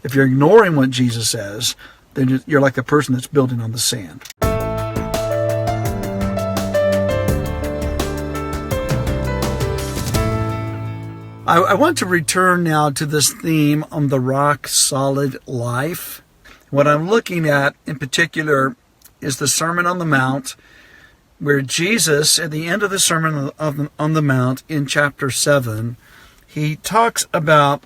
If you're ignoring what Jesus says, then you're like the person that's building on the sand. I want to return now to this theme on the rock-solid life. What I'm looking at in particular is the Sermon on the Mount, where Jesus, at the end of the Sermon on the Mount in chapter 7, he talks about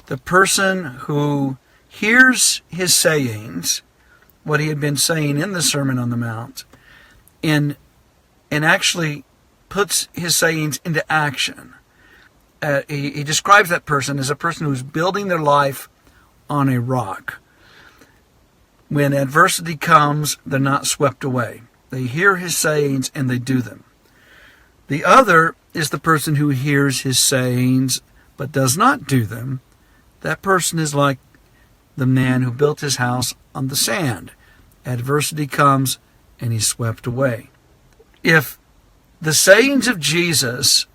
the person who hears his sayings, what he had been saying in the Sermon on the Mount, and actually puts his sayings into action. He describes that person as a person who's building their life on a rock. When adversity comes, they're not swept away. They hear his sayings and they do them. The other is the person who hears his sayings but does not do them. That person is like the man who built his house on the sand. Adversity comes and he's swept away. If the sayings of Jesus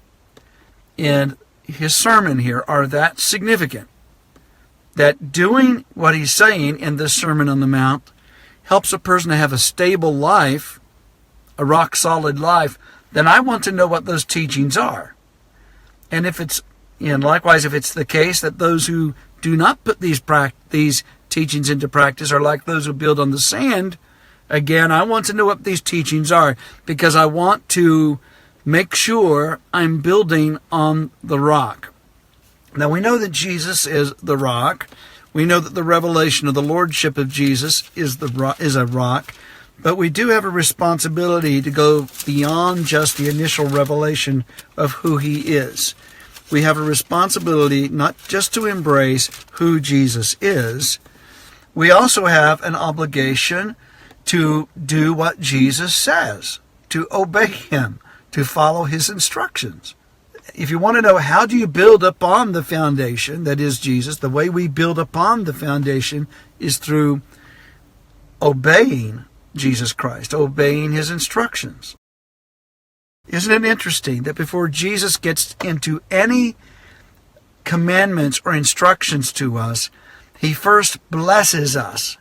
in his sermon here are that significant, that doing what he's saying in this Sermon on the Mount helps a person to have a stable life, a rock-solid life, then I want to know what those teachings are. And likewise, if it's the case that those who do not put these teachings into practice are like those who build on the sand, again, I want to know what these teachings are, because I want to make sure I'm building on the rock. Now, we know that Jesus is the rock. We know that the revelation of the lordship of Jesus is a rock. But we do have a responsibility to go beyond just the initial revelation of who he is. We have a responsibility not just to embrace who Jesus is. We also have an obligation to do what Jesus says, to obey him, to follow his instructions. If you want to know how do you build upon the foundation, that is Jesus, the way we build upon the foundation is through obeying Jesus Christ, obeying his instructions. Isn't it interesting that before Jesus gets into any commandments or instructions to us, he first blesses us.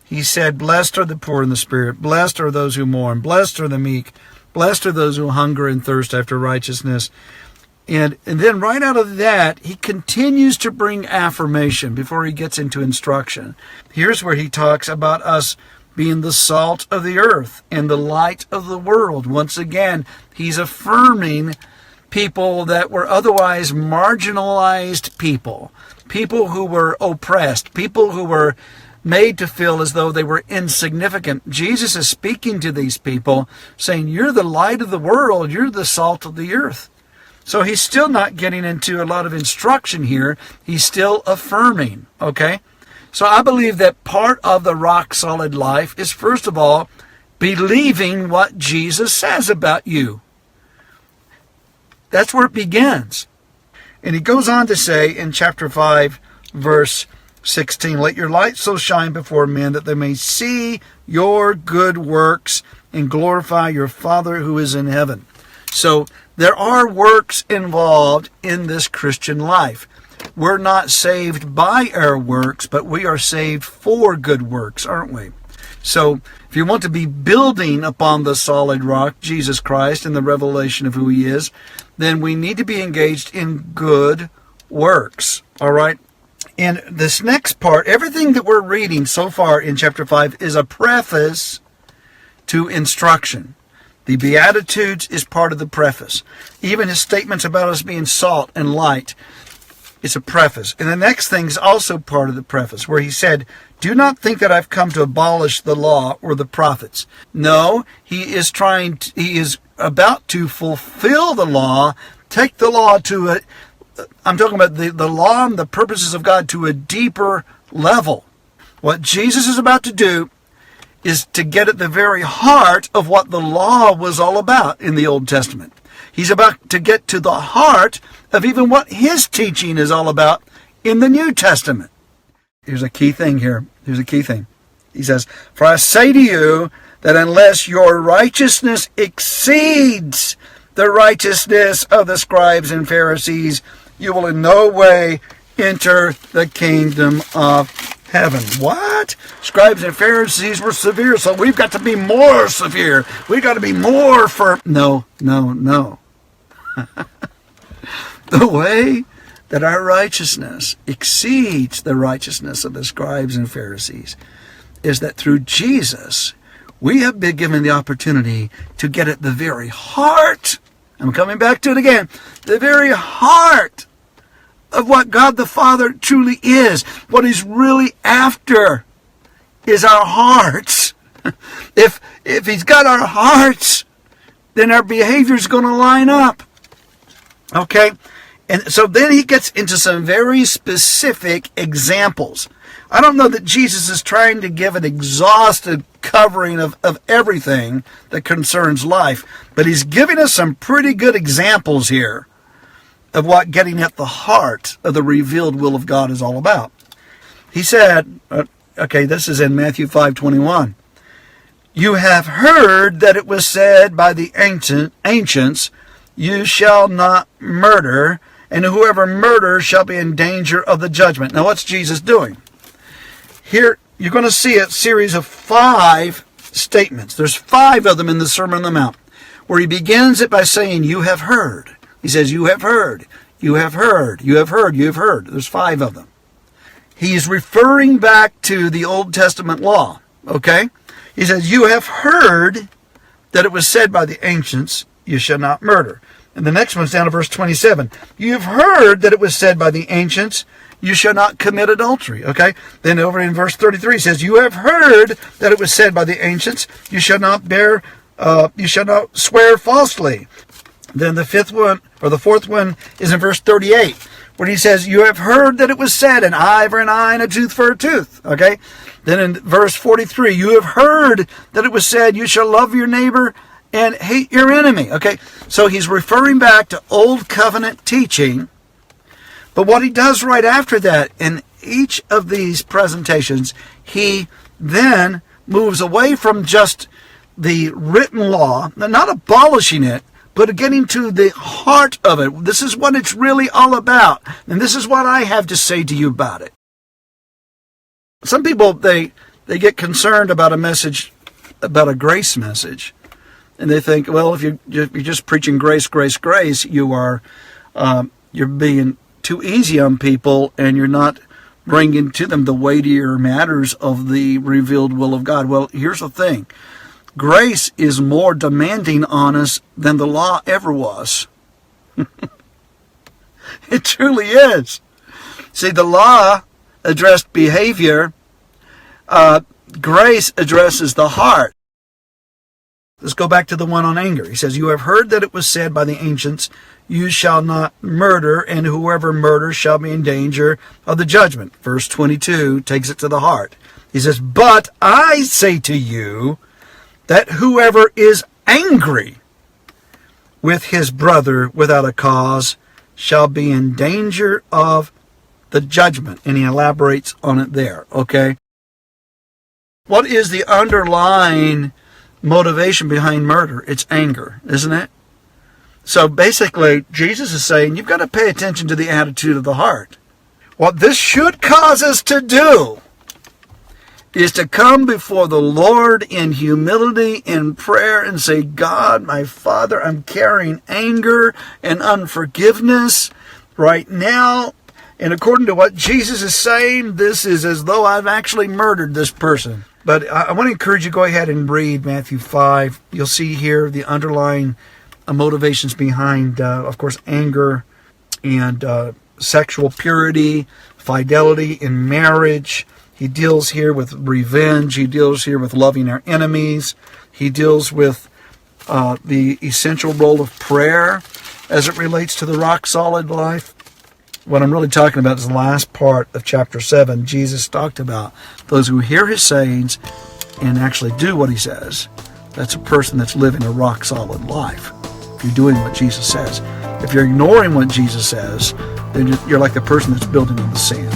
He said, "Blessed are the poor in the spirit, blessed are those who mourn, blessed are the meek, blessed are those who hunger and thirst after righteousness." And then right out of that, he continues to bring affirmation before he gets into instruction. Here's where he talks about us being the salt of the earth and the light of the world. Once again, he's affirming people that were otherwise marginalized people who were oppressed, people who were made to feel as though they were insignificant. Jesus is speaking to these people, saying, you're the light of the world, you're the salt of the earth. So he's still not getting into a lot of instruction here. He's still affirming, okay? So I believe that part of the rock-solid life is, first of all, believing what Jesus says about you. That's where it begins. And he goes on to say in chapter 5, verse 16, "Let your light so shine before men that they may see your good works and glorify your Father who is in heaven." So there are works involved in this Christian life. We're not saved by our works, but we are saved for good works, aren't we? So if you want to be building upon the solid rock, Jesus Christ, and the revelation of who he is, then we need to be engaged in good works, all right? And this next part, everything that we're reading so far in chapter 5 is a preface to instruction. The Beatitudes is part of the preface. Even his statements about us being salt and light, it's a preface. And the next thing is also part of the preface, where he said, "Do not think that I've come to abolish the law or the prophets." No, he is about to fulfill the law, take the law to I'm talking about the law and the purposes of God to a deeper level. What Jesus is about to do is to get at the very heart of what the law was all about in the Old Testament. He's about to get to the heart of even what his teaching is all about in the New Testament. Here's a key thing here. Here's a key thing. He says, "For I say to you that unless your righteousness exceeds the righteousness of the scribes and Pharisees, you will in no way enter the kingdom of heaven. What? Scribes and Pharisees were severe, so we've got to be more severe. We've got to be more firm. No. The way that our righteousness exceeds the righteousness of the scribes and Pharisees is that through Jesus, we have been given the opportunity to get at the very heart. I'm coming back to it again. The very heart of what God the Father truly is. What He's really after is our hearts. If He's got our hearts, then our behavior is going to line up. Okay? And so then He gets into some very specific examples. I don't know that Jesus is trying to give an exhaustive covering of everything that concerns life, but He's giving us some pretty good examples here of what getting at the heart of the revealed will of God is all about. He said, this is in Matthew 5:21. You have heard that it was said by the ancients, you shall not murder, and whoever murders shall be in danger of the judgment. Now what's Jesus doing? Here you're going to see a series of 5 statements. There's 5 of them in the Sermon on the Mount, where He begins it by saying, you have heard. He says, you have heard, you have heard, you have heard, you have heard. There's 5 of them. He's referring back to the Old Testament law, okay? He says, you have heard that it was said by the ancients, you shall not murder. And the next one's down to verse 27. You have heard that it was said by the ancients, you shall not commit adultery, okay? Then over in verse 33 says, you have heard that it was said by the ancients, you shall not swear falsely. Then the 4th one is in verse 38, where he says, you have heard that it was said, an eye for an eye and a tooth for a tooth, okay? Then in verse 43, you have heard that it was said, you shall love your neighbor and hate your enemy, okay? So he's referring back to Old Covenant teaching, but what he does right after that, in each of these presentations, he then moves away from just the written law, not abolishing it, but getting to the heart of it. This is what it's really all about. And this is what I have to say to you about it. Some people, they get concerned about a message, about a grace message. And they think, well, if you're just preaching grace, grace, grace, you're being too easy on people, and you're not bringing to them the weightier matters of the revealed will of God. Well, here's the thing. Grace is more demanding on us than the law ever was. It truly is. See, the law addressed behavior. Grace addresses the heart. Let's go back to the one on anger. He says, you have heard that it was said by the ancients, you shall not murder, and whoever murders shall be in danger of the judgment. Verse 22 takes it to the heart. He says, but I say to you that whoever is angry with his brother without a cause shall be in danger of the judgment. And he elaborates on it there, okay? What is the underlying motivation behind murder? It's anger, isn't it? So basically, Jesus is saying you've got to pay attention to the attitude of the heart. What this should cause us to do is to come before the Lord in humility, in prayer, and say, God, my Father, I'm carrying anger and unforgiveness right now. And according to what Jesus is saying, this is as though I've actually murdered this person. But I want to encourage you to go ahead and read Matthew 5. You'll see here the underlying motivations behind, of course, anger and sexual purity, fidelity in marriage. He deals here with revenge. He deals here with loving our enemies. He deals with the essential role of prayer as it relates to the rock-solid life. What I'm really talking about is the last part of chapter 7. Jesus talked about those who hear his sayings and actually do what he says. That's a person that's living a rock-solid life. If you're doing what Jesus says. If you're ignoring what Jesus says, then you're like the person that's building on the sand.